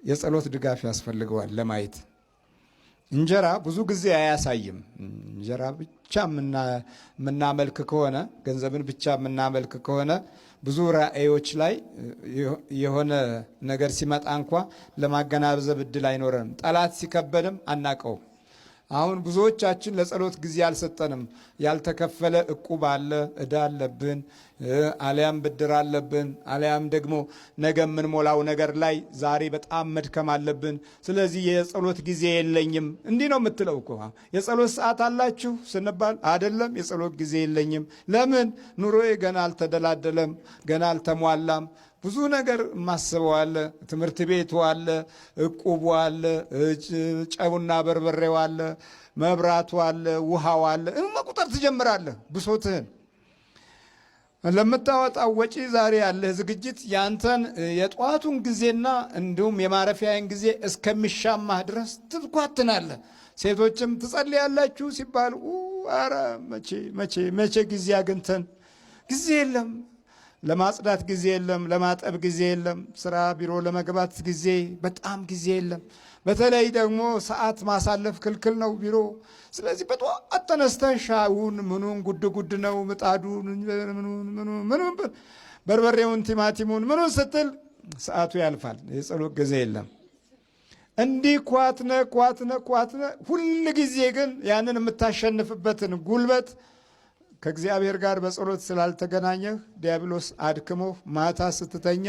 የጸሎት ድጋፍ ያስፈልገዋል ለማየት። እንጀራ ብዙ ጊዜ አያሳይም። እንጀራ ብቻ የምናመልክ ከሆነ ገንዘብን ብቻ የምናመልክ ከሆነ ብዙ ራእዮች ላይ የሆነ ነገር ሲመጣ እንኳ ለማገናዘብ እድል አይኖረንም። ጠላት ሲከበድም አናቀውም። አሁን ብዙዎቻችን ለጸሎት ጊዜ አልሰጠንም። ያልተከፈለ እቁብ አለ፣ እዳ አለብን፣ አሊያም ብድር አለብን፣ አሊያም ደግሞ ነገ የምንሞላው ነገር ላይ ዛሬ በጣም መድከም አለብን። ስለዚህ የጸሎት ጊዜ የለኝም። እንዲህ ነው የምትለው እኮ። የጸሎት ሰዓት አላችሁ ስንባል አይደለም፣ የጸሎት ጊዜ የለኝም። ለምን? ኑሮዬ ገና አልተደላደለም፣ ገና አልተሟላም። ብዙ ነገር ማስበው አለ። ትምህርት ቤቱ አለ፣ እቁቡ አለ፣ ጨውና በርበሬው አለ፣ መብራቱ አለ፣ ውሃው አለ። መቁጠር ትጀምራለህ። ብሶትህን ለምታወጣው ወጪ ዛሬ ያለህ ዝግጅት ያንተን የጠዋቱን ጊዜና እንዲሁም የማረፊያን ጊዜ እስከሚሻማህ ድረስ ትኳትናለህ። ሴቶችም ትጸልያላችሁ ሲባል ኧረ መቼ ጊዜ አግኝተን፣ ጊዜ የለም። ለማጽዳት ጊዜ የለም፣ ለማጠብ ጊዜ የለም፣ ስራ ቢሮ ለመግባት ጊዜ በጣም ጊዜ የለም። በተለይ ደግሞ ሰዓት ማሳለፍ ክልክል ነው ቢሮ። ስለዚህ በጠዋት ተነስተህ ሻውን ምኑን ጉድ ነው ምጣዱን ምኑን በርበሬውን ቲማቲሙን ምኑን ስትል ሰዓቱ ያልፋል። የጸሎት ጊዜ የለም። እንዲህ ኳትነ ሁል ጊዜ ግን ያንን የምታሸንፍበትን ጉልበት ከእግዚአብሔር ጋር በጸሎት ስላልተገናኘህ ዲያብሎስ አድክሞህ ማታ ስትተኛ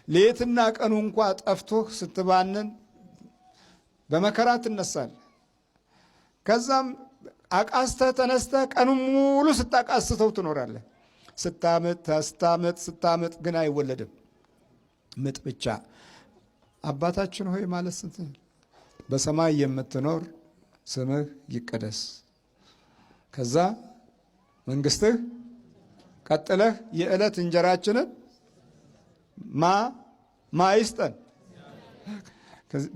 ሌትና ቀኑ እንኳ ጠፍቶህ ስትባንን በመከራ ትነሳለህ። ከዛም አቃስተህ ተነስተህ ቀኑን ሙሉ ስታቃስተው ትኖራለህ። ስታምጥ ግን አይወለድም። ምጥ ብቻ። አባታችን ሆይ ማለት ስትል በሰማይ የምትኖር ስምህ ይቀደስ፣ ከዛ መንግስትህ፣ ቀጥለህ የዕለት እንጀራችንን ማይስጠን።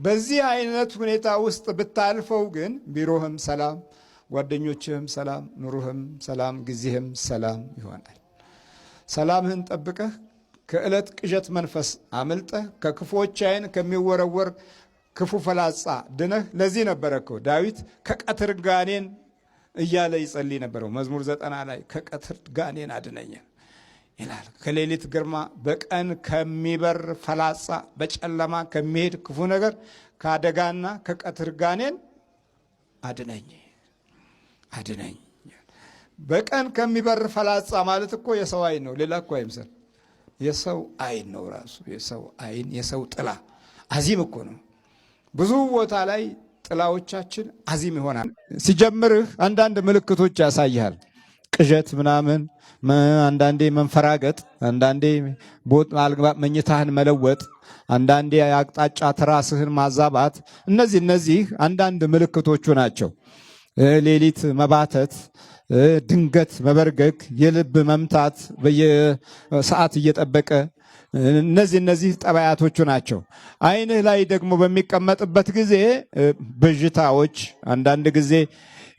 በዚህ አይነት ሁኔታ ውስጥ ብታልፈው ግን ቢሮህም ሰላም፣ ጓደኞችህም ሰላም፣ ኑሮህም ሰላም፣ ጊዜህም ሰላም ይሆናል። ሰላምህን ጠብቀህ ከዕለት ቅዠት መንፈስ አምልጠህ ከክፉዎች ዓይን ከሚወረወር ክፉ ፈላጻ ድነህ። ለዚህ ነበረ እኮ ዳዊት ከቀትር ጋኔን እያለ ይጸልይ ነበረው። መዝሙር 90 ላይ ከቀትር ጋኔን አድነኝ ይላል። ከሌሊት ግርማ፣ በቀን ከሚበር ፈላጻ፣ በጨለማ ከሚሄድ ክፉ ነገር፣ ከአደጋና ከቀትር ጋኔን አድነኝ። በቀን ከሚበር ፈላጻ ማለት እኮ የሰው ዓይን ነው፣ ሌላ እኮ አይምሰል። የሰው ዓይን ነው ራሱ። የሰው ዓይን፣ የሰው ጥላ አዚም እኮ ነው። ብዙ ቦታ ላይ ጥላዎቻችን አዚም ይሆናል። ሲጀምርህ አንዳንድ ምልክቶች ያሳይሃል። ቅዠት ምናምን፣ አንዳንዴ መንፈራገጥ፣ አንዳንዴ መኝታህን መለወጥ፣ አንዳንዴ አቅጣጫ ትራስህን ማዛባት። እነዚህ አንዳንድ ምልክቶቹ ናቸው። ሌሊት መባተት፣ ድንገት መበርገግ፣ የልብ መምታት በየሰዓት እየጠበቀ፣ እነዚህ ጠባያቶቹ ናቸው። ዓይንህ ላይ ደግሞ በሚቀመጥበት ጊዜ ብዥታዎች፣ አንዳንድ ጊዜ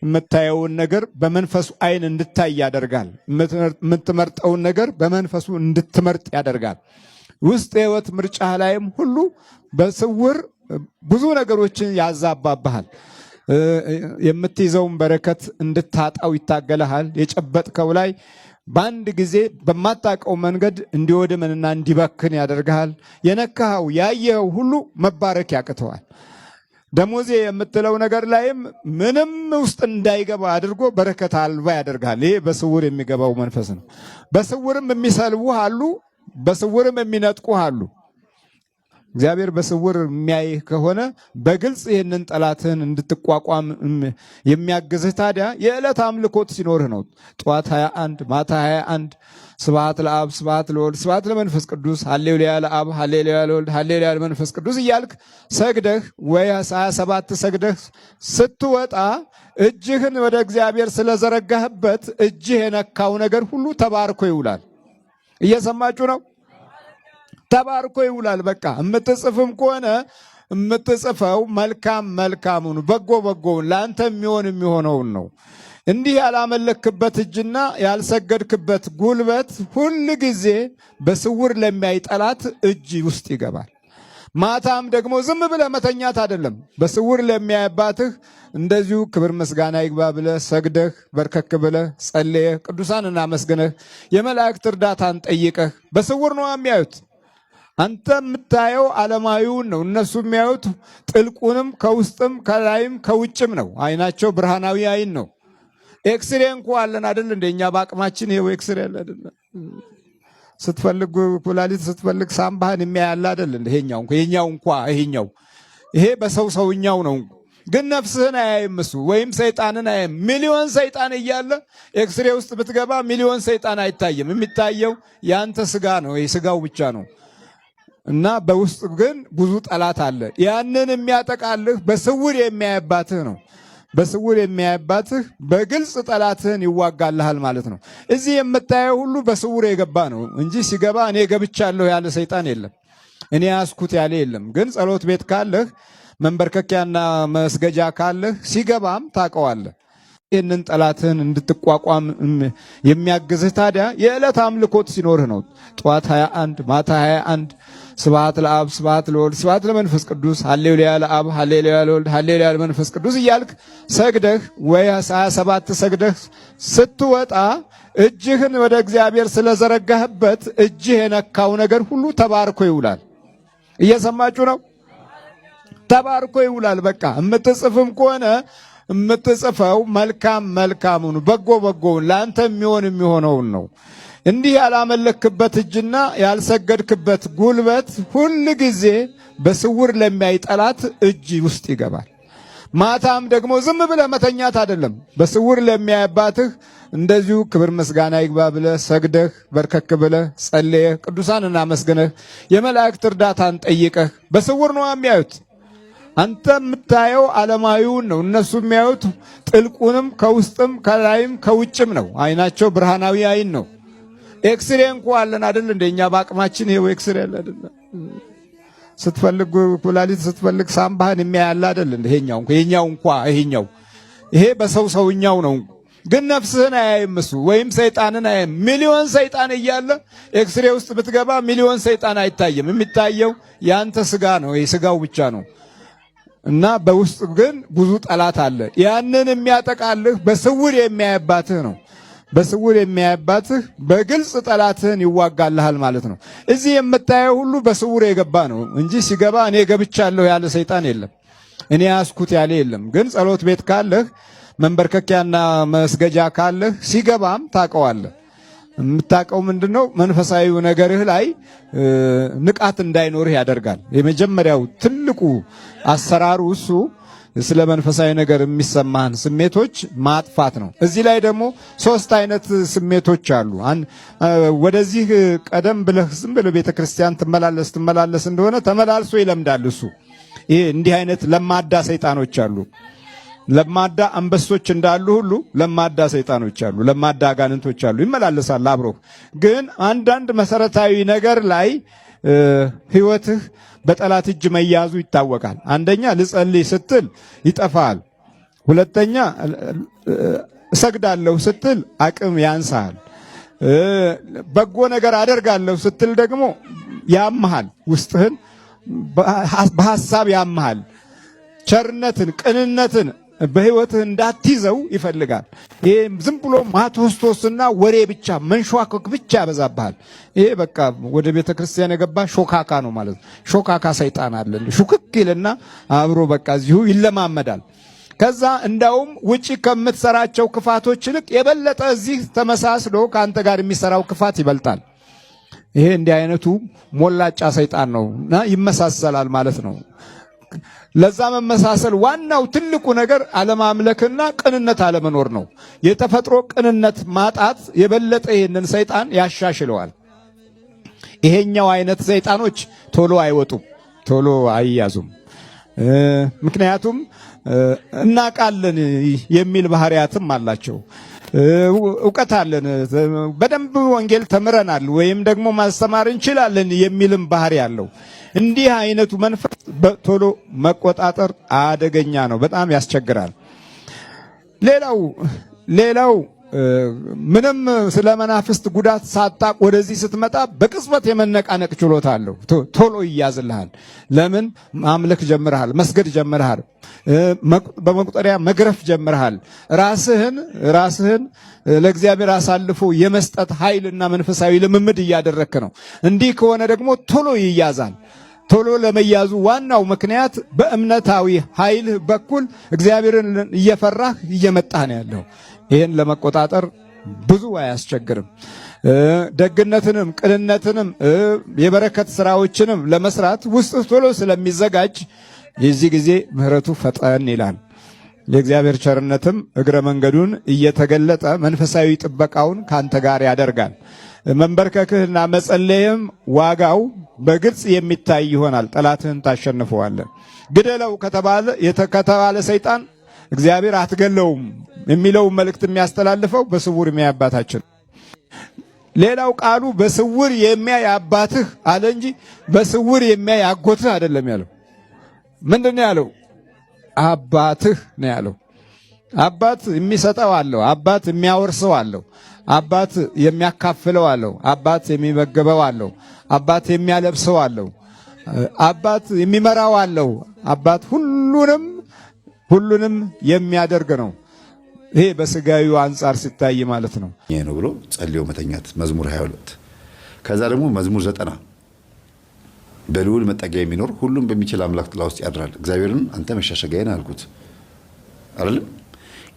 የምታየውን ነገር በመንፈሱ ዓይን እንድታይ ያደርጋል። የምትመርጠውን ነገር በመንፈሱ እንድትመርጥ ያደርጋል። ውስጥ የህይወት ምርጫህ ላይም ሁሉ በስውር ብዙ ነገሮችን ያዛባብሃል። የምትይዘውን በረከት እንድታጣው ይታገልሃል። የጨበጥከው ላይ በአንድ ጊዜ በማታውቀው መንገድ እንዲወድምንና እንዲበክን ያደርግሃል። የነካኸው ያየኸው ሁሉ መባረክ ያቅተዋል። ደሞዜ የምትለው ነገር ላይም ምንም ውስጥ እንዳይገባ አድርጎ በረከት አልባ ያደርግሃል። ይሄ በስውር የሚገባው መንፈስ ነው። በስውርም የሚሰልቡህ አሉ፣ በስውርም የሚነጥቁህ አሉ። እግዚአብሔር በስውር የሚያይህ ከሆነ በግልጽ ይህንን ጠላትህን እንድትቋቋም የሚያግዝህ ታዲያ የዕለት አምልኮት ሲኖርህ ነው። ጠዋት 21 ማታ 21 ስብሐት ለአብ ስብሐት ለወልድ ስብሐት ለመንፈስ ቅዱስ ሃሌሉያ ለአብ ሃሌሉያ ለወልድ ሃሌሉያ ለመንፈስ ቅዱስ እያልክ ሰግደህ ወይ 27 ሰግደህ ስትወጣ እጅህን ወደ እግዚአብሔር ስለዘረጋህበት እጅህ የነካው ነገር ሁሉ ተባርኮ ይውላል። እየሰማችሁ ነው? ተባርኮ ይውላል። በቃ የምትጽፍም ከሆነ የምትጽፈው መልካሙን በጎውን ለአንተ የሚሆነውን ነው። እንዲህ ያላመለክበት እጅና ያልሰገድክበት ጉልበት ሁል ጊዜ በስውር ለሚያይ ጠላት እጅ ውስጥ ይገባል። ማታም ደግሞ ዝም ብለህ መተኛት አይደለም። በስውር ለሚያይባትህ እንደዚሁ ክብር ምስጋና ይግባ ብለህ ሰግደህ በርከክ ብለህ ጸልየህ ቅዱሳንን አመስግነህ የመላእክት እርዳታን ጠይቀህ በስውር ነው የሚያዩት። አንተ የምታየው ዓለማዊውን ነው፣ እነሱ የሚያዩት ጥልቁንም ከውስጥም ከላይም ከውጭም ነው። አይናቸው ብርሃናዊ አይን ነው። ኤክስሬ እንኳ አለን አይደል? እንደኛ በአቅማችን ይሄው ኤክስሬ አለ አይደል? ስትፈልግ ኩላሊት ስትፈልግ ሳምባህን የሚያያል አይደል? ይሄኛው ይሄ በሰው ሰውኛው ነው። ግን ነፍስህን አያይም እሱ፣ ወይም ሰይጣንን አያይም። ሚሊዮን ሰይጣን እያለ ኤክስሬ ውስጥ ብትገባ ሚሊዮን ሰይጣን አይታይም። የሚታየው ያንተ ስጋ ነው፣ ስጋው ብቻ ነው። እና በውስጥ ግን ብዙ ጠላት አለ። ያንን የሚያጠቃልህ በስውር የሚያይባትህ ነው። በስውር የሚያይባትህ በግልጽ ጠላትህን ይዋጋልሃል ማለት ነው። እዚህ የምታየው ሁሉ በስውር የገባ ነው እንጂ ሲገባ እኔ ገብቻለሁ ያለ ሰይጣን የለም፣ እኔ ያስኩት ያለ የለም። ግን ጸሎት ቤት ካለህ መንበርከኪያና መስገጃ ካለህ ሲገባም ታውቀዋለህ። ይህንን ጠላትህን እንድትቋቋም የሚያግዝህ ታዲያ የዕለት አምልኮት ሲኖርህ ነው። ጠዋት 21 ማታ 21 ስብሐት ለአብ ስብሐት ለወልድ ስብሐት ለመንፈስ ቅዱስ ሃሌሉያ ለአብ ሃሌሉያ ለወልድ ሃሌሉያ ለመንፈስ ቅዱስ እያልክ ሰግደህ ወይ 27 ሰግደህ ስትወጣ እጅህን ወደ እግዚአብሔር ስለዘረጋህበት እጅህ የነካው ነገር ሁሉ ተባርኮ ይውላል። እየሰማችሁ ነው? ተባርኮ ይውላል። በቃ የምትጽፍም ከሆነ የምትጽፈው መልካሙን በጎውን ለአንተ የሚሆነውን ነው። እንዲህ ያላመለክበት እጅና ያልሰገድክበት ጉልበት ሁል ጊዜ በስውር ለሚያይ ጠላት እጅ ውስጥ ይገባል። ማታም ደግሞ ዝም ብለህ መተኛት አይደለም። በስውር ለሚያይባትህ እንደዚሁ ክብር ምስጋና ይግባ ብለህ ሰግደህ በርከክ ብለህ ጸልየህ ቅዱሳንን አመስግነህ የመላእክት እርዳታን ጠይቀህ በስውር ነው የሚያዩት። አንተ የምታየው ዓለማዊውን ነው፣ እነሱ የሚያዩት ጥልቁንም ከውስጥም ከላይም ከውጭም ነው። አይናቸው ብርሃናዊ አይን ነው። ኤክስሬ እንኳ አለን አይደል? እንደኛ በአቅማችን ይሄው ኤክስሬ አለ አይደል? ስትፈልግ ኩላሊት ስትፈልግ ሳምባህን የሚያያል አይደል? ይሄኛው ይሄ በሰው ሰውኛው ነው። ግን ነፍስህን አያይም እሱ፣ ወይም ሰይጣንን አያይም። ሚሊዮን ሰይጣን እያለ ኤክስሬ ውስጥ ብትገባ ሚሊዮን ሰይጣን አይታይም። የሚታየው ያንተ ስጋ ነው፣ ስጋው ብቻ ነው። እና በውስጥ ግን ብዙ ጠላት አለ። ያንን የሚያጠቃልህ በስውር የሚያይባትህ ነው። በስውር የሚያይባትህ በግልጽ ጠላትህን ይዋጋልሃል ማለት ነው። እዚህ የምታየው ሁሉ በስውር የገባ ነው እንጂ ሲገባ እኔ ገብቻለሁ ያለ ሰይጣን የለም፣ እኔ ያስኩት ያለ የለም። ግን ጸሎት ቤት ካለህ መንበርከኪያና መስገጃ ካለህ ሲገባም ታውቀዋለህ። የምታውቀው ምንድነው? መንፈሳዊው ነገርህ ላይ ንቃት እንዳይኖርህ ያደርጋል። የመጀመሪያው ትልቁ አሰራሩ እሱ ስለ መንፈሳዊ ነገር የሚሰማህን ስሜቶች ማጥፋት ነው። እዚህ ላይ ደግሞ 3 አይነት ስሜቶች አሉ። ወደዚህ ቀደም ብለህ ዝም ብለህ ቤተክርስቲያን ትመላለስ እንደሆነ ተመላልሶ ይለምዳል እሱ። ይሄ እንዲህ አይነት ለማዳ ሰይጣኖች አሉ። ለማዳ አንበሶች እንዳሉ ሁሉ ለማዳ ሰይጣኖች አሉ፣ ለማዳ አጋንንቶች አሉ። ይመላለሳል አብሮ። ግን አንዳንድ መሰረታዊ ነገር ላይ ህይወትህ በጠላት እጅ መያዙ ይታወቃል። አንደኛ ልጸልይ ስትል ይጠፋል። ሁለተኛ እሰግዳለሁ ስትል አቅም ያንሳል። በጎ ነገር አደርጋለሁ ስትል ደግሞ ያምሃል፣ ውስጥህን በሐሳብ ያምሃል። ቸርነትን፣ ቅንነትን በህይወትህ እንዳትይዘው ይፈልጋል። ይሄ ዝም ብሎ ማቶስቶስና ወሬ ብቻ መንሸዋከክ ብቻ ያበዛብሃል። ይሄ በቃ ወደ ቤተክርስቲያን የገባ ሾካካ ነው ማለት ነው። ሾካካ ሰይጣን አለ። ሹክክ ይልና አብሮ በቃ እዚሁ ይለማመዳል። ከዛ እንዳውም ውጪ ከምትሰራቸው ክፋቶች ይልቅ የበለጠ እዚህ ተመሳስሎ ከአንተ ጋር የሚሰራው ክፋት ይበልጣል። ይሄ እንዲህ አይነቱ ሞላጫ ሰይጣን ነውና ይመሳሰላል ማለት ነው። ለዛ መመሳሰል ዋናው ትልቁ ነገር አለማምለክና ቅንነት አለመኖር ነው። የተፈጥሮ ቅንነት ማጣት የበለጠ ይህንን ሰይጣን ያሻሽለዋል። ይሄኛው አይነት ሰይጣኖች ቶሎ አይወጡም፣ ቶሎ አይያዙም። ምክንያቱም እናቃለን የሚል ባህሪያትም አላቸው። እውቀት አለን፣ በደንብ ወንጌል ተምረናል ወይም ደግሞ ማስተማር እንችላለን የሚልም ባህሪ አለው። እንዲህ አይነቱ መንፈስ በቶሎ መቆጣጠር አደገኛ ነው፣ በጣም ያስቸግራል። ሌላው ምንም ስለ መናፍስት ጉዳት ሳታቅ ወደዚህ ስትመጣ በቅጽበት የመነቃነቅ ችሎታ አለው። ቶሎ ይያዝልሃል። ለምን? ማምለክ ጀምረሃል፣ መስገድ ጀምረሃል፣ በመቁጠሪያ መግረፍ ጀምረሃል። ራስህን ለእግዚአብሔር አሳልፎ የመስጠት ኃይልና መንፈሳዊ ልምምድ እያደረክ ነው። እንዲህ ከሆነ ደግሞ ቶሎ ይያዛል። ቶሎ ለመያዙ ዋናው ምክንያት በእምነታዊ ኃይል በኩል እግዚአብሔርን እየፈራህ እየመጣህ ነው ያለው። ይህን ለመቆጣጠር ብዙ አያስቸግርም። ደግነትንም ቅንነትንም የበረከት ስራዎችንም ለመስራት ውስጥ ቶሎ ስለሚዘጋጅ የዚህ ጊዜ ምሕረቱ ፈጠን ይላል። የእግዚአብሔር ቸርነትም እግረ መንገዱን እየተገለጠ መንፈሳዊ ጥበቃውን ካንተ ጋር ያደርጋል። መንበርከክህና መጸለይም ዋጋው በግልጽ የሚታይ ይሆናል። ጠላትህን ታሸንፈዋለህ። ግደለው ከተባለ ሰይጣን እግዚአብሔር አትገለውም የሚለው መልእክት የሚያስተላልፈው በስውር የሚያይ አባታችን። ሌላው ቃሉ በስውር የሚያይ አባትህ አለ እንጂ በስውር የሚያይ አጎትህ አይደለም ያለው። ምንድን ነው ያለው? አባትህ ነው ያለው። አባት የሚሰጠው አለው። አባት የሚያወርሰው አለው። አባት የሚያካፍለው አለው። አባት የሚመገበው አለው። አባት የሚያለብሰው አለው። አባት የሚመራው አለው። አባት ሁሉንም የሚያደርግ ነው። ይሄ በስጋዊው አንጻር ሲታይ ማለት ነው። ይሄ ነው ብሎ ጸልዮ መተኛት መዝሙር 22። ከዛ ደግሞ መዝሙር 90 በልዑል መጠጊያ የሚኖር ሁሉም በሚችል አምላክ ጥላ ውስጥ ያድራል። እግዚአብሔርን አንተ መሸሸጊያዬ ነህ አልኩት አይደለም?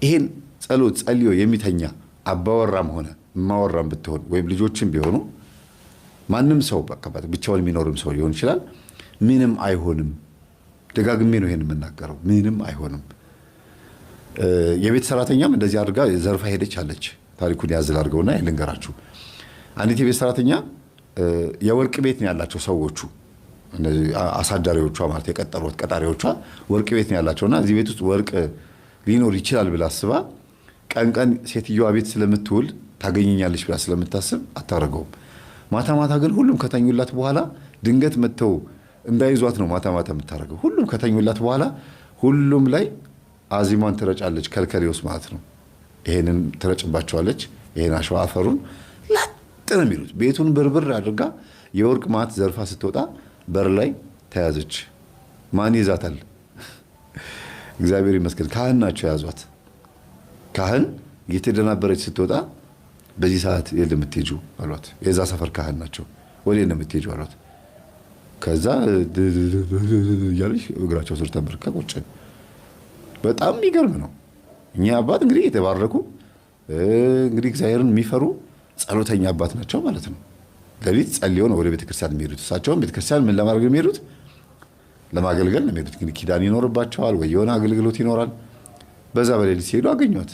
ይሄን ጸሎት ጸልዮ የሚተኛ አባወራም ሆነ ማወራም ብትሆን ወይም ልጆችም ቢሆኑ ማንም ሰው በአካባቢ ብቻውን የሚኖርም ሰው ሊሆን ይችላል። ምንም አይሆንም። ደጋግሜ ነው ይሄን የምናገረው። ምንም አይሆንም። የቤት ሰራተኛም እንደዚህ አድርጋ ዘርፋ ሄደች አለች። ታሪኩን ያዝል አድርገውና ልንገራችሁ። አንዲት የቤት ሰራተኛ የወርቅ ቤት ነው ያላቸው ሰዎቹ፣ እነዚህ አሳዳሪዎቿ ማለት የቀጠሩት ቀጣሪዎቿ ወርቅ ቤት ነው ያላቸውና እዚህ ቤት ውስጥ ወርቅ ሊኖር ይችላል ብላ አስባ ቀን ሴትዮዋ ቤት ስለምትውል ታገኘኛለች ብላ ስለምታስብ አታረገውም። ማታ ማታ ግን ሁሉም ከተኙላት በኋላ ድንገት መጥተው እንዳይዟት ነው ማታ ማታ የምታረገው። ሁሉም ከተኙላት በኋላ ሁሉም ላይ አዚሟን ትረጫለች፣ ከልከሌውስ ማለት ነው። ይሄንን ትረጭባቸዋለች። ይሄን አሸዋ አፈሩን ላጥ ነው የሚሉት። ቤቱን ብርብር አድርጋ የወርቅ ማት ዘርፋ ስትወጣ በር ላይ ተያዘች። ማን ይዛታል? እግዚአብሔር ይመስገን ካህን ናቸው ያዟት። ካህን እየተደናበረች ስትወጣ በዚህ ሰዓት የለም የምትሄጂው አሏት። የዛ ሰፈር ካህን ናቸው። ወዴት ነው የምትሄጂው አሏት። ከዛ እያለች እግራቸው ስር ተንበርክካ ቁጭ። በጣም የሚገርም ነው። እኛ አባት እንግዲህ የተባረኩ እንግዲህ እግዚአብሔርን የሚፈሩ ጸሎተኛ አባት ናቸው ማለት ነው። ሌሊት ጸልየው ነው ወደ ቤተክርስቲያን የሚሄዱት። እሳቸውም ቤተክርስቲያን ምን ለማድረግ የሚሄዱት? ለማገልገል ነው የሚሄዱት። እንግዲህ ኪዳን ይኖርባቸዋል ወይ የሆነ አገልግሎት ይኖራል። በዛ በሌሊት ሲሄዱ አገኟት።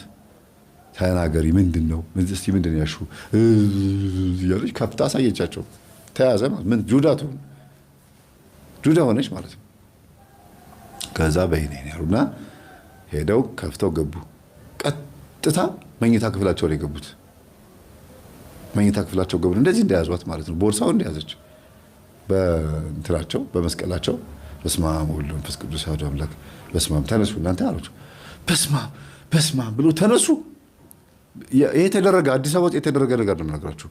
ተናገሪ፣ ምንድን ነው እስቲ ምንድን ያሹ እያለች ከፍታ አሳየቻቸው። ተያዘ ማለት ምን ጁዳ ሆነች ማለት ነው። ከዛ በይኔ ያሉና ሄደው ከፍተው ገቡ። ቀጥታ መኝታ ክፍላቸው ላይ ገቡት። መኝታ ክፍላቸው ገቡ። እንደዚህ እንደያዟት ማለት ነው። ቦርሳው እንደያዘች በእንትናቸው በመስቀላቸው በስመ አብ ወወልድ ወመንፈስ ቅዱስ አሐዱ አምላክ በስመ አብ ተነሱ እናንተ አሏቸው። በስመ አብ ብሎ ተነሱ። ይሄ የተደረገ አዲስ አበባ ውስጥ የተደረገ ነገር ነው የምነግራችሁ።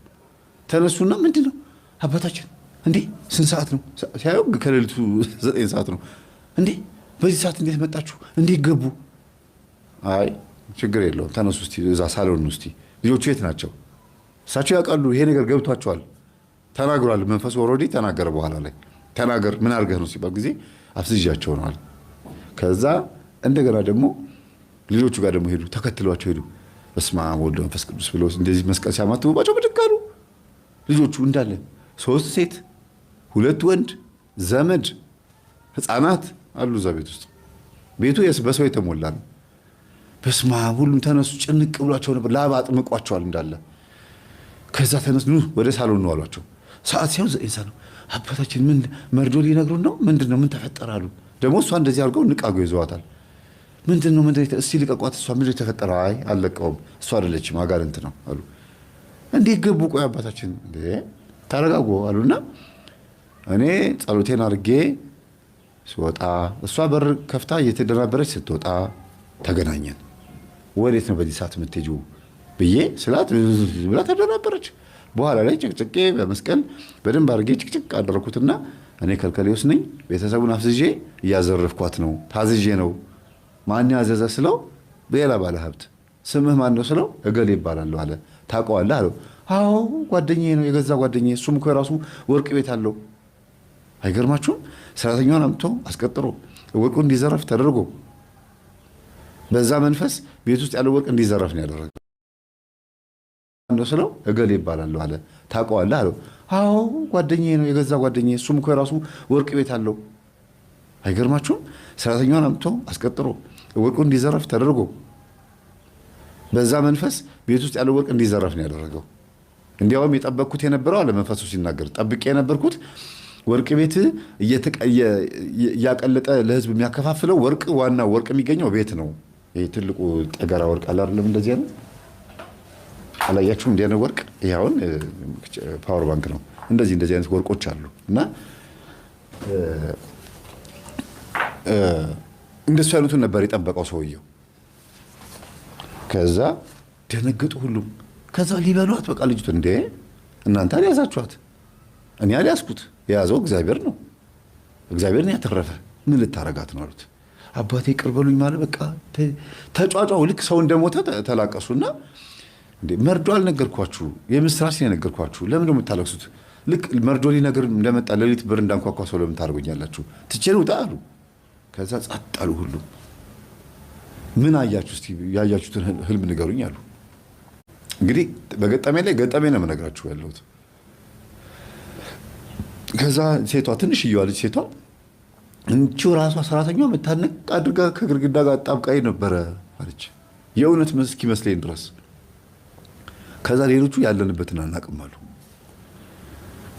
ተነሱና ምንድን ነው አባታችን እንዴ ስንት ሰዓት ነው ሲያዩ ከሌሊቱ 9 ሰዓት ነው። እንዴ በዚህ ሰዓት እንዴት መጣችሁ? እንዴት ገቡ? አይ ችግር የለውም ተነሱ እስቲ እዛ ሳሎን ውስጥ ልጆቹ የት ናቸው? እሳቸው ያውቃሉ። ይሄ ነገር ገብቷቸዋል። ተናግሯል። መንፈሱ ኦልሬዲ ተናገረ። በኋላ ላይ ተናገር ምን አድርገህ ነው ሲባል ጊዜ አፍዝዣቸው ነዋል። ከዛ እንደገና ደግሞ ልጆቹ ጋር ደግሞ ሄዱ፣ ተከትሏቸው ሄዱ። በስመ አብ ወወልድ ወመንፈስ ቅዱስ ብለው እንደዚህ መስቀል ሲያማትቡባቸው ብድግ አሉ። ልጆቹ እንዳለ 3 ሴት 2 ወንድ ዘመድ ህፃናት አሉ እዛ ቤት ውስጥ። ቤቱ በሰው የተሞላ ነው። በስመ አብ ሁሉም ተነሱ። ጭንቅ ብሏቸው ነበር። ላብ አጥምቋቸዋል እንዳለ። ከዛ ተነሱ ወደ ሳሎን ነው አሏቸው። ሰዓት ሲያው 9 ሰዓት ነው። አባታችን ምን መርዶ ሊነግሩን ነው? ምንድነው? ምን ተፈጠረ አሉ። ደግሞ እሷ እንደዚህ አድርገው ንቃጎ ይዘዋታል። ምንድነው? እስቲ ልቀቋት። እሷ ምንድነው የተፈጠረ? አይ አልለቀውም፣ እሷ አይደለችም አጋንንት ነው አሉ። እንዴት ገቡ? ቆይ አባታችን እንዴ ተረጋጉ አሉና እኔ ጸሎቴን አድርጌ ስወጣ እሷ በር ከፍታ እየተደናበረች ስትወጣ ተገናኘን። ወዴት ነው በዚህ ሰዓት የምትሄጂው ብዬ ስላት ብላ ተደናበረች። በኋላ ላይ ጭቅጭቄ በመስቀል በደንብ አድርጌ ጭቅጭቅ አደረኩትና እኔ ከልከሌዎስ ነኝ፣ ቤተሰቡን አፍዝዤ እያዘረፍኳት ነው፣ ታዝዤ ነው። ማን ያዘዘ ስለው ሌላ ባለ ሀብት። ስምህ ማን ነው ስለው እገሌ ይባላል አለ። ታውቀዋለህ አለው። አዎ ጓደኛዬ ነው፣ የገዛ ጓደኛዬ። እሱም እኮ የራሱ ወርቅ ቤት አለው። አይገርማችሁም? ሰራተኛውን አምጥቶ አስቀጥሮ ወርቁ እንዲዘረፍ ተደርጎ በዛ መንፈስ ቤት ውስጥ ያለው ወርቅ እንዲዘረፍ ነው ያደረገው። ነው ስለው እገሌ ይባላል አለ። ታውቀዋለህ አለው። አዎ ጓደኛዬ ነው፣ የገዛ ጓደኛዬ። እሱም እኮ የራሱ ወርቅ ቤት አለው። አይገርማችሁም? ሰራተኛውን አምጥቶ አስቀጥሮ ወርቁ እንዲዘረፍ ተደርጎ በዛ መንፈስ ቤት ውስጥ ያለው ወርቅ እንዲዘረፍ ነው ያደረገው። እንዲያውም የጠበቅኩት የነበረው አለ መንፈሱ ሲናገር፣ ጠብቄ የነበርኩት ወርቅ ቤት እያቀለጠ ለህዝብ የሚያከፋፍለው ወርቅ፣ ዋና ወርቅ የሚገኘው ቤት ነው። ይሄ ትልቁ ጠገራ ወርቅ አለ አይደለም? እንደዚህ አይነት አላያችሁም? እንዲህ አይነት ወርቅ ይሄ አሁን ፓወር ባንክ ነው። እንደዚህ አይነት ወርቆች አሉ እና እንደሱ ያሉትን ነበር የጠበቀው ሰውየው። ከዛ ደነገጡ ሁሉም። ከዛ ሊበሏት በቃ ልጅቱ እንዴ እናንተ አልያዛችኋት፣ እኔ አልያዝኩት፣ የያዘው እግዚአብሔር ነው፣ እግዚአብሔር ነው ያተረፈ፣ ምን ልታረጋት ነው አሉት። አባቴ ይቅር በሉኝ ማለት በቃ ተጫጫው። ልክ ሰው እንደሞተ ተላቀሱና እንዴ መርዶ አልነገርኳችሁ? የምስራች ነው የነገርኳችሁ። ለምን ነው የምታለቅሱት? ልክ መርዶ ሊነገር እንደመጣ ሌሊት በር እንዳንኳኳ ሰው ለምን ታደርጉኛላችሁ? ትቼ ውጣ አሉ። ከዛ ጸጥ አሉ ሁሉም። ምን አያችሁ? እስቲ ያያችሁትን ህልም ንገሩኝ አሉ። እንግዲህ በገጠሜ ላይ ገጠሜ ነው የምነግራችሁ ያለሁት። ከዛ ሴቷ ትንሽዬዋ ልጅ ሴቷ እንቺው ራሷ ሰራተኛዋ መታነቅ አድርጋ ከግድግዳ ጋር አጣብቃኝ ነበረ አለች፣ የእውነት እስኪመስለኝ ድረስ። ከዛ ሌሎቹ ያለንበትን አናውቅም አሉ።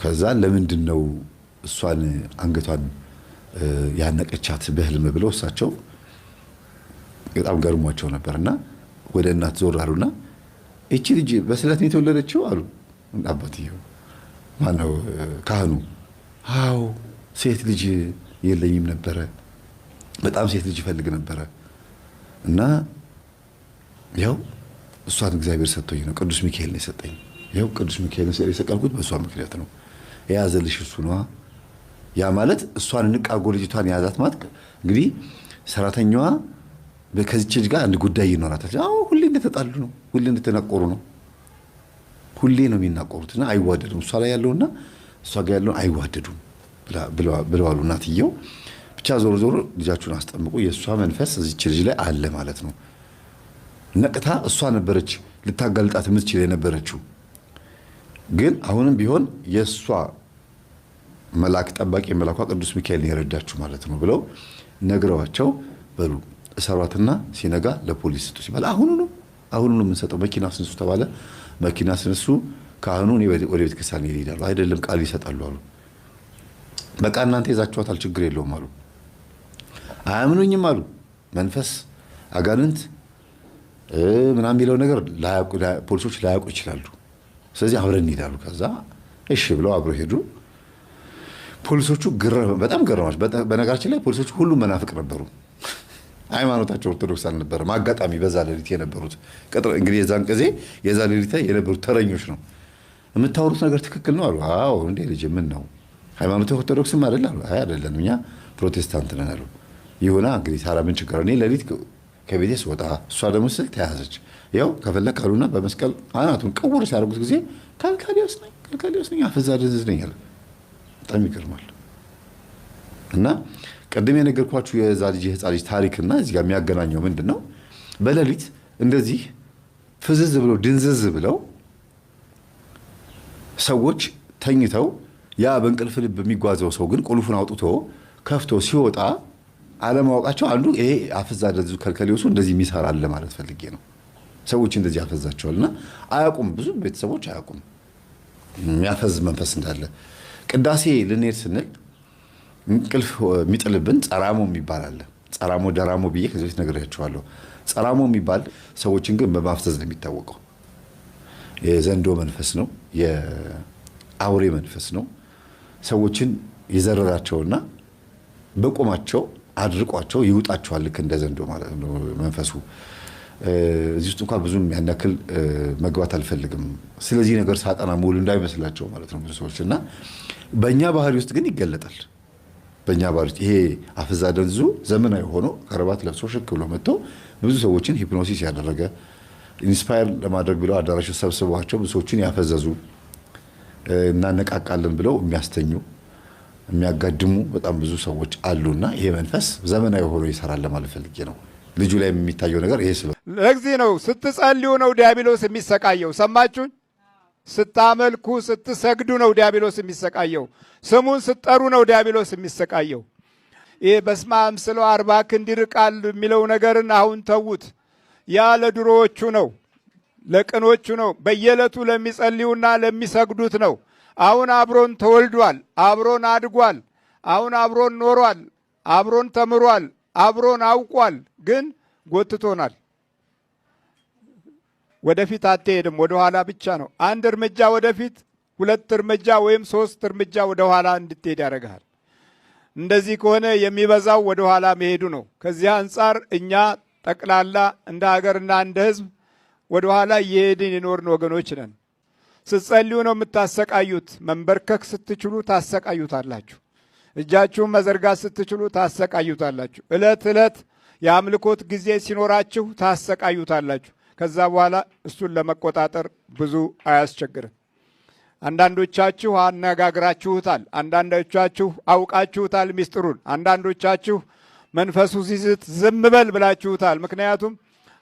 ከዛ ለምንድን ነው እሷን አንገቷን ያነቀቻት በህልም ብለው እሳቸው በጣም ገርሟቸው ነበርና ወደ እናት ዞር አሉና እቺ ልጅ በስለት ነው የተወለደችው አሉ። አባትየው ማነው ካህኑ? አዎ ሴት ልጅ የለኝም ነበረ፣ በጣም ሴት ልጅ ይፈልግ ነበረ እና ያው እሷን እግዚአብሔር ሰጥቶኝ ነው፣ ቅዱስ ሚካኤል ነው የሰጠኝ። ያው ቅዱስ ሚካኤል ነው የሰቀልኩት በእሷ ምክንያት ነው። የያዘልሽ እሱ ነዋ። ያ ማለት እሷን እንቃጎ ልጅቷን የያዛት ማለት እንግዲህ ሰራተኛዋ ከዚች ልጅ ጋር አንድ ጉዳይ ይኖራታል። አዎ ሁሌ እንደተጣሉ ነው፣ ሁሌ እንደተናቆሩ ነው፣ ሁሌ ነው የሚናቆሩትና አይዋደዱም። እሷ ላይ ያለውና እሷ ጋር ያለውን አይዋደዱም ብለዋሉ እናትየው። ብቻ ዞሮ ዞሮ ልጃችሁን አስጠምቁ፣ የእሷ መንፈስ እዚች ልጅ ላይ አለ ማለት ነው። ነቅታ እሷ ነበረች ልታጋልጣት የምትችል የነበረችው፣ ግን አሁንም ቢሆን የእሷ መልአክ ጠባቂ መልአኳ ቅዱስ ሚካኤል የረዳችሁ ማለት ነው ብለው ነግረዋቸው በሉ እሰሯትና ሲነጋ ለፖሊስ ስጡ ሲባል አሁኑኑ የምንሰጠው መኪና ስንሱ ተባለ። መኪና ስንሱ ካህኑ ወደ ቤተ ክርስቲያን ይሄዳሉ። አይደለም ቃል ይሰጣሉ አሉ። በቃ እናንተ ይዛችኋታል ችግር የለውም አሉ። አያምኑኝም አሉ። መንፈስ አጋንንት ምናምን የሚለው ነገር ፖሊሶች ላያውቁ ይችላሉ። ስለዚህ አብረን እንሄዳሉ። ከዛ እሺ ብለው አብረው ሄዱ። ፖሊሶቹ በጣም ገረማች። በነገራችን ላይ ፖሊሶቹ ሁሉም መናፍቅ ነበሩ። ሃይማኖታቸው ኦርቶዶክስ አልነበረም። አጋጣሚ በዛ ሌሊት የነበሩት እንግዲህ የዛን ጊዜ የዛ ሌሊት የነበሩት ተረኞች ነው። የምታወሩት ነገር ትክክል ነው አሉ። አዎ እንዴ ልጅ ምን ነው ሃይማኖት ኦርቶዶክስም አይደል አሉ። አይ አይደለም እኛ ፕሮቴስታንት ነን አሉ። ይሁና እንግዲህ ታዲያ ምን ችግር? እኔ ሌሊት ከቤቴ ስወጣ እሷ ደግሞ ስል ተያዘች። ያው ከፈለክ አሉና በመስቀል አናቱን ቅውር ሲያደርጉት ጊዜ ከልካሊዮስ ነኝ አፈዛ ድንዝዝ ነኝ አለ። በጣም ይገርማል። እና ቀደም የነገርኳችሁ የዛ ልጅ የህፃን ልጅ ታሪክና እዚህ ጋር የሚያገናኘው ምንድን ነው? በሌሊት እንደዚህ ፍዝዝ ብለው ድንዝዝ ብለው ሰዎች ተኝተው ያ በእንቅልፍ ልብ የሚጓዘው ሰው ግን ቁልፉን አውጥቶ ከፍቶ ሲወጣ አለማወቃቸው አንዱ ይሄ አፈዛ ድንዝዝ ከልካሊዮሱ እንደዚህ የሚሰራ አለ ማለት ፈልጌ ነው። ሰዎች እንደዚህ ያፈዛቸዋልና አያውቁም። ብዙ ቤተሰቦች አያውቁም የሚያፈዝ መንፈስ እንዳለ። ቅዳሴ ልንሄድ ስንል እንቅልፍ የሚጥልብን ጸራሞ የሚባል አለ። ጸራሞ ደራሞ ብዬ ከዚህ በፊት ነግሬያቸዋለሁ። ጸራሞ የሚባል ሰዎችን ግን በማፍዘዝ ነው የሚታወቀው። የዘንዶ መንፈስ ነው፣ የአውሬ መንፈስ ነው። ሰዎችን የዘረራቸውና በቆማቸው አድርቋቸው ይውጣቸዋል። ልክ እንደ ዘንዶ ማለት ነው መንፈሱ። እዚህ ውስጥ እንኳን ብዙም ያናክል መግባት አልፈልግም። ስለዚህ ነገር ሳጠና ሙሉ እንዳይመስላቸው ማለት ነው ብዙ ሰዎች እና በእኛ ባህሪ ውስጥ ግን ይገለጣል። በእኛ ባህሪ ውስጥ ይሄ አፍዛ ደንዙ ዘመናዊ ሆኖ ከረባት ለብሶ ሽክ ብሎ መጥቶ ብዙ ሰዎችን ሂፕኖሲስ ያደረገ ኢንስፓየር ለማድረግ ብለው አዳራሽ ሰብስበዋቸው ብዙ ሰዎችን ያፈዘዙ እናነቃቃለን ብለው የሚያስተኙ የሚያጋድሙ በጣም ብዙ ሰዎች አሉና ይሄ መንፈስ ዘመናዊ ሆኖ ይሰራል ለማለት ፈልጌ ነው። ልጁ ላይ የሚታየው ነገር ይሄ ስለ ለዚህ ነው ስትጸልዩ ነው ዲያብሎስ የሚሰቃየው። ሰማችሁን? ስታመልኩ ስትሰግዱ ነው ዲያብሎስ የሚሰቃየው። ስሙን ስትጠሩ ነው ዲያብሎስ የሚሰቃየው። ይሄ በስመ አብ ስለው 40 ክንድ ይርቃል የሚለው ነገርን አሁን ተዉት። ያ ለድሮዎቹ ነው፣ ለቅኖቹ ነው፣ በየዕለቱ ለሚጸልዩና ለሚሰግዱት ነው። አሁን አብሮን ተወልዷል፣ አብሮን አድጓል፣ አሁን አብሮን ኖሯል፣ አብሮን ተምሯል፣ አብሮን አውቋል። ግን ጎትቶናል። ወደፊት አትሄድም፣ ወደ ኋላ ብቻ ነው። አንድ እርምጃ ወደፊት፣ 2 እርምጃ ወይም 3 እርምጃ ወደ ኋላ እንድትሄድ ያደርግሃል። እንደዚህ ከሆነ የሚበዛው ወደ ኋላ መሄዱ ነው። ከዚህ አንጻር እኛ ጠቅላላ እንደ ሀገርና እንደ ሕዝብ ወደ ኋላ እየሄድን የኖርን ወገኖች ነን። ስትጸልዩ ነው የምታሰቃዩት። መንበርከክ ስትችሉ ታሰቃዩታላችሁ። እጃችሁን መዘርጋት ስትችሉ ታሰቃዩታላችሁ። ዕለት ዕለት የአምልኮት ጊዜ ሲኖራችሁ ታሰቃዩታላችሁ። ከዛ በኋላ እሱን ለመቆጣጠር ብዙ አያስቸግርም። አንዳንዶቻችሁ አነጋግራችሁታል፣ አንዳንዶቻችሁ አውቃችሁታል ሚስጥሩን፣ አንዳንዶቻችሁ መንፈሱ ሲስት ዝም በል ብላችሁታል። ምክንያቱም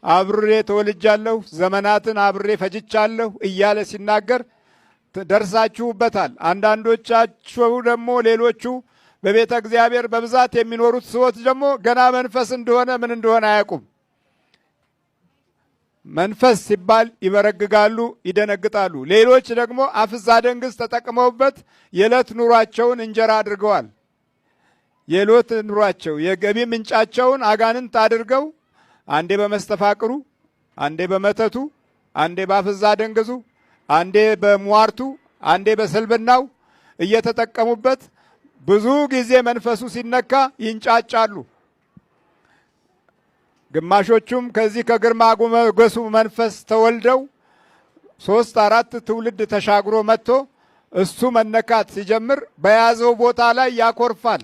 አብሬ ተወልጃለሁ፣ ዘመናትን አብሬ ፈጅቻለሁ እያለ ሲናገር ደርሳችሁበታል። አንዳንዶቻችሁ ደግሞ ሌሎቹ በቤተ እግዚአብሔር በብዛት የሚኖሩት ሰዎች ደግሞ ገና መንፈስ እንደሆነ ምን እንደሆነ አያውቁም። መንፈስ ሲባል ይበረግጋሉ፣ ይደነግጣሉ። ሌሎች ደግሞ አፍዛ ደንግዝ ተጠቅመውበት የዕለት ኑሯቸውን እንጀራ አድርገዋል። የዕለት ኑሯቸው የገቢ ምንጫቸውን አጋንንት አድርገው አንዴ በመስተፋቅሩ፣ አንዴ በመተቱ፣ አንዴ በአፍዛ ደንግዙ፣ አንዴ በሟርቱ፣ አንዴ በስልብናው እየተጠቀሙበት ብዙ ጊዜ መንፈሱ ሲነካ ይንጫጫሉ። ግማሾቹም ከዚህ ከግርማ ሞገሱ መንፈስ ተወልደው 3-4 ትውልድ ተሻግሮ መጥቶ እሱ መነካት ሲጀምር በያዘው ቦታ ላይ ያኮርፋል።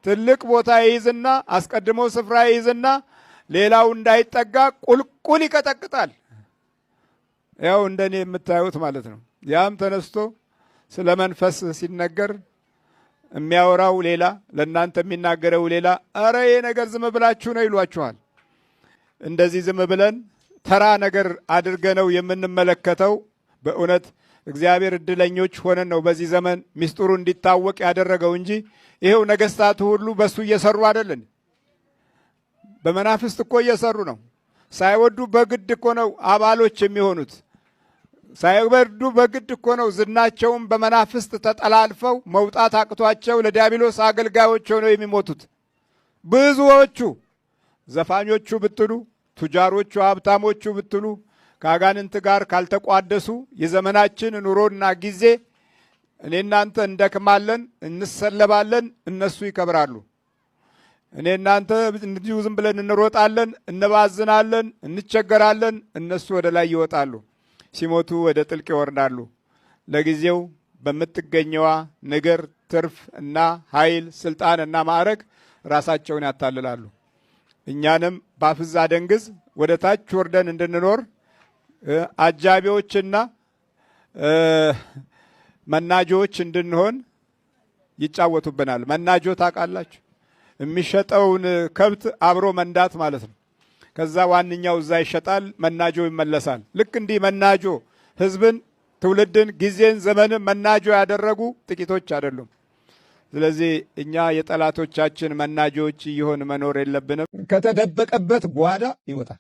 ትልቅ ቦታ ይይዝና አስቀድሞ ስፍራ ይይዝና ሌላው እንዳይጠጋ ቁልቁል ይቀጠቅጣል። ያው እንደኔ የምታዩት ማለት ነው። ያም ተነስቶ ስለ መንፈስ ሲነገር የሚያወራው ሌላ፣ ለእናንተ የሚናገረው ሌላ። አረ ይሄ ነገር ዝም ብላችሁ ነው ይሏችኋል። እንደዚህ ዝም ብለን ተራ ነገር አድርገነው የምንመለከተው በእውነት እግዚአብሔር እድለኞች ሆነን ነው በዚህ ዘመን ሚስጥሩ እንዲታወቅ ያደረገው እንጂ ይሄው ነገስታቱ ሁሉ በሱ እየሰሩ አይደለን። በመናፍስት እኮ እየሰሩ ነው። ሳይወዱ በግድ እኮ ነው አባሎች የሚሆኑት። ሳይወዱ በግድ እኮ ነው ዝናቸውን በመናፍስት ተጠላልፈው መውጣት አቅቷቸው ለዲያብሎስ አገልጋዮች ሆነው የሚሞቱት ብዙዎቹ። ዘፋኞቹ ብትሉ፣ ቱጃሮቹ፣ ሀብታሞቹ ብትሉ ከአጋንንት ጋር ካልተቋደሱ የዘመናችን ኑሮና ጊዜ እኔ እናንተ እንደክማለን፣ እንሰለባለን፣ እነሱ ይከብራሉ። እኔ እናንተ እንዲሁ ዝም ብለን እንሮጣለን፣ እንባዝናለን፣ እንቸገራለን፣ እነሱ ወደ ላይ ይወጣሉ። ሲሞቱ ወደ ጥልቅ ይወርዳሉ። ለጊዜው በምትገኘዋ ነገር ትርፍ እና ኃይል፣ ስልጣን እና ማዕረግ ራሳቸውን ያታልላሉ። እኛንም በአፍዛ ደንግዝ ወደ ታች ወርደን እንድንኖር አጃቢዎችና መናጆዎች እንድንሆን ይጫወቱብናል። መናጆ ታውቃላችሁ? የሚሸጠውን ከብት አብሮ መንዳት ማለት ነው። ከዛ ዋንኛው እዛ ይሸጣል፣ መናጆ ይመለሳል። ልክ እንዲህ መናጆ ህዝብን፣ ትውልድን፣ ጊዜን፣ ዘመንን መናጆ ያደረጉ ጥቂቶች አይደሉም። ስለዚህ እኛ የጠላቶቻችን መናጆዎች እየሆን መኖር የለብንም። ከተደበቀበት ጓዳ ይወጣል፣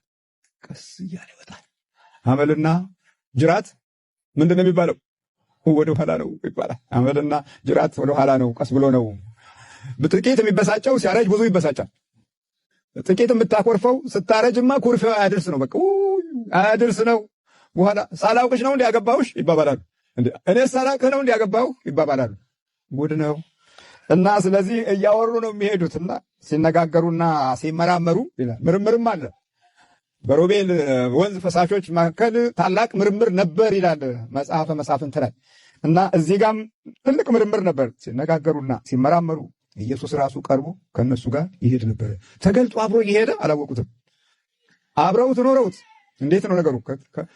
ቀስ እያለ ይወጣል። አመልና ጅራት ምንድን ነው የሚባለው? ወደ ኋላ ነው ይባላል። አመልና ጅራት ወደ ኋላ ነው፣ ቀስ ብሎ ነው። በጥቂት የሚበሳጨው ሲያረጅ ብዙ ይበሳጫል። ጥቂት የምታኮርፈው ስታረጅማ ኩርፊያው አያድርስ ነው። በቃ አያድርስ ነው። በኋላ ሳላውቅሽ ነው እንዲያገባውሽ ይባባላሉ። እኔ ሳላውቅህ ነው እንዲያገባው ይባባላሉ። ጉድ ነው። እና ስለዚህ እያወሩ ነው የሚሄዱትና ሲነጋገሩና ሲመራመሩ ይላል። ምርምርም አለ። በሮቤል ወንዝ ፈሳሾች መካከል ታላቅ ምርምር ነበር ይላል መጽሐፈ መሳፍንት ላይ። እና እዚህ ጋም ትልቅ ምርምር ነበር። ሲነጋገሩና ሲመራመሩ ኢየሱስ ራሱ ቀርቦ ከነሱ ጋር ይሄድ ነበር። ተገልጦ አብሮ እየሄደ አላወቁትም። አብረውት ኖረውት። እንዴት ነው ነገሩ?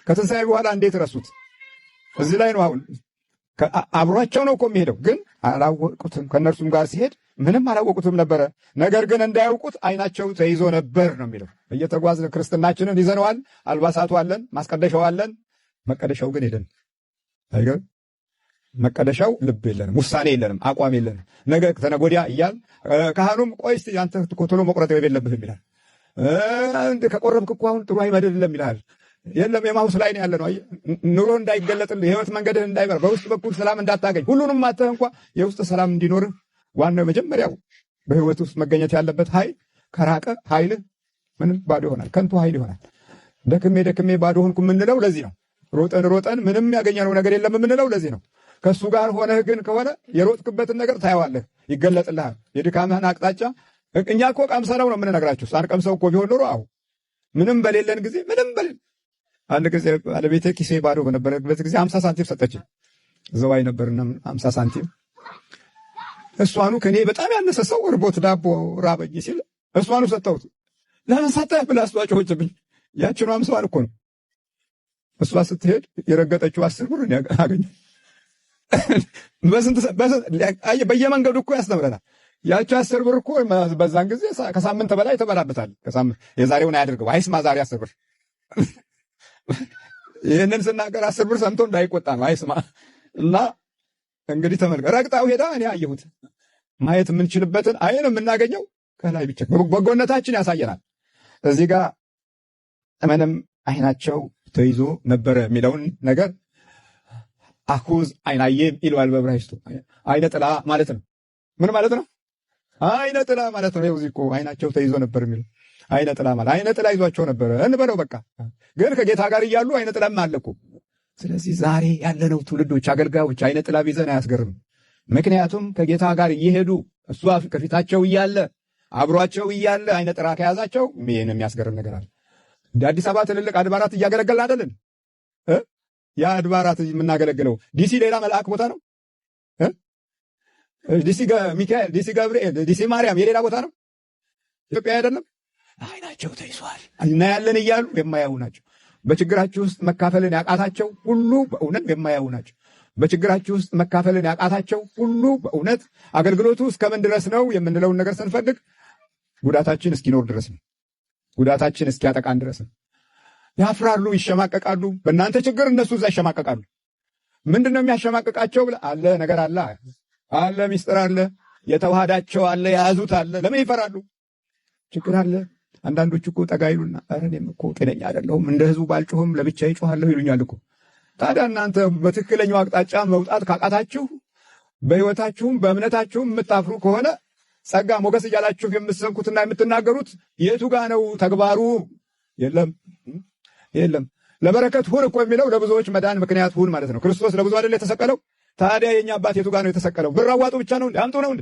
ከትንሣኤ በኋላ እንዴት ረሱት? እዚህ ላይ ነው አሁን። አብሯቸው ነው እኮ የሚሄደው፣ ግን አላወቁትም። ከእነርሱም ጋር ሲሄድ ምንም አላወቁትም ነበረ። ነገር ግን እንዳያውቁት ዓይናቸው ተይዞ ነበር ነው የሚለው። እየተጓዝን ክርስትናችንን ይዘነዋል። አልባሳቱ አለን፣ ማስቀደሻው አለን። መቀደሻው ግን ሄደን አይገርም። መቀደሻው ልብ የለንም፣ ውሳኔ የለንም፣ አቋም የለንም። ነገ ተነገ ወዲያ እያል ካህኑም ቆይ እስቲ አንተ ቶሎ መቁረጥ የለብህም ይላል። ከቆረብክ እኮ አሁን ጥሩ አይመድልም ይልሃል። የለም የማውስ ላይ ነው ያለ ነው። ኑሮ እንዳይገለጥልህ፣ የህይወት መንገድህ እንዳይመራ፣ በውስጥ በኩል ሰላም እንዳታገኝ፣ ሁሉንም ማተህ እንኳ የውስጥ ሰላም እንዲኖርህ ዋናው መጀመሪያው በህይወት ውስጥ መገኘት ያለበት ኃይል ከራቀ ኃይልህ ምንም ባዶ ይሆናል፣ ከንቱ ኃይል ይሆናል። ደክሜ ባዶ ሆንኩ የምንለው ለዚህ ነው። ሮጠን ምንም ያገኘነው ነገር የለም የምንለው ለዚህ ነው። ከእሱ ጋር ሆነህ ግን ከሆነ የሮጥክበትን ነገር ታየዋለህ፣ ይገለጥልሃል፣ የድካምህን አቅጣጫ። እኛ እኮ ቀምሰነው ነው የምንነግራችሁ። ሳንቀምሰው እኮ ቢሆን ኖሮ ምንም በሌለን ጊዜ አንድ ጊዜ ባለቤቴ ኪሴ ባዶ በነበረበት ጊዜ 50 ሳንቲም ሰጠችኝ። ዘዋይ ነበርና 50 ሳንቲም እሷኑ ከኔ በጣም ያነሰ ሰው እርቦት ዳቦ ራበኝ ሲል እሷኑ ሰጠሁት። ለምን ሰጠህ ብላ እሷ ጮኸችብኝ። ያችኑ 50 እኮ ነው። እሷ ስትሄድ የረገጠችው 10 ብር አገኘ። በየመንገዱ እኮ ያስተምረናል። ያቺ 10 ብር እኮ በዛን ጊዜ ከሳምንት በላይ ተበላበታል። የዛሬውን አያድርገው፣ አይስማ ዛሬ 10 ብር። ይህንን ስናገር 10 ብር ሰምቶ እንዳይቆጣ ነው፣ አይስማ። እና እንግዲህ ተመልከ፣ ረግጣው ሄዳ እኔ አየሁት። ማየት የምንችልበትን አይን የምናገኘው ከላይ ብቻ በጎነታችን ያሳየናል። እዚህ ጋር ምንም አይናቸው ተይዞ ነበረ የሚለውን ነገር አኩዝ አይናዬም ይለዋል በዕብራይስጡ። አይነ ጥላ ማለት ነው። ምን ማለት ነው? አይነ ጥላ ማለት ነው። እዚህ እኮ አይናቸው ተይዞ ነበር የሚለው አይነ ጥላ ማለት አይነ ጥላ ይዟቸው ነበረ እንበለው በቃ። ግን ከጌታ ጋር እያሉ አይነ ጥላም አለ እኮ። ስለዚህ ዛሬ ያለነው ትውልዶች፣ አገልጋዮች አይነ ጥላ ቢዘን አያስገርምም። ምክንያቱም ከጌታ ጋር እየሄዱ እሱ ከፊታቸው እያለ አብሯቸው እያለ አይነ ጥላ ከያዛቸው ምን የሚያስገርም ነገር አለ? እንደ አዲስ አበባ ትልልቅ አድባራት እያገለገልን አይደልን? ያ አድባራት የምናገለግለው ዲሲ ሌላ መልአክ ቦታ ነው። ዲሲ ሚካኤል፣ ዲሲ ገብርኤል፣ ዲሲ ማርያም የሌላ ቦታ ነው። ኢትዮጵያ አይደለም። አይናቸው ተይዟል። እናያለን እያሉ የማያዩ ናቸው። በችግራችሁ ውስጥ መካፈልን ያቃታቸው ሁሉ በእውነት የማያዩ ናቸው። በችግራችሁ ውስጥ መካፈልን ያቃታቸው ሁሉ በእውነት አገልግሎቱ እስከምን ድረስ ነው የምንለውን ነገር ስንፈልግ ጉዳታችን እስኪኖር ድረስ ነው። ጉዳታችን እስኪያጠቃን ድረስ ነው። ያፍራሉ፣ ይሸማቀቃሉ። በእናንተ ችግር እነሱ እዛ ይሸማቀቃሉ። ምንድን ነው የሚያሸማቀቃቸው? አለ ነገር አለ ሚስጥር አለ፣ የተዋሃዳቸው አለ፣ የያዙት አለ። ለምን ይፈራሉ? ችግር አለ። አንዳንዶች እኮ ጠጋ ይሉና ኧረ እኔም እኮ ጤነኛ አይደለሁም፣ እንደ ህዝቡ ባልጮህም ለብቻ ይጮሃለሁ ይሉኛል እኮ። ታዲያ እናንተ በትክክለኛው አቅጣጫ መውጣት ካቃታችሁ፣ በህይወታችሁም በእምነታችሁም የምታፍሩ ከሆነ ጸጋ ሞገስ እያላችሁ የምትሰብኩትና የምትናገሩት የቱ ጋ ነው ተግባሩ? የለም። ለበረከት ሁን እኮ የሚለው ለብዙዎች መዳን ምክንያት ሁን ማለት ነው። ክርስቶስ ለብዙ አይደል የተሰቀለው? ታዲያ የኛ አባት የቱ ጋ ነው የተሰቀለው? ብር አዋጡ ብቻ ነው? አምጡ ነው እንዴ?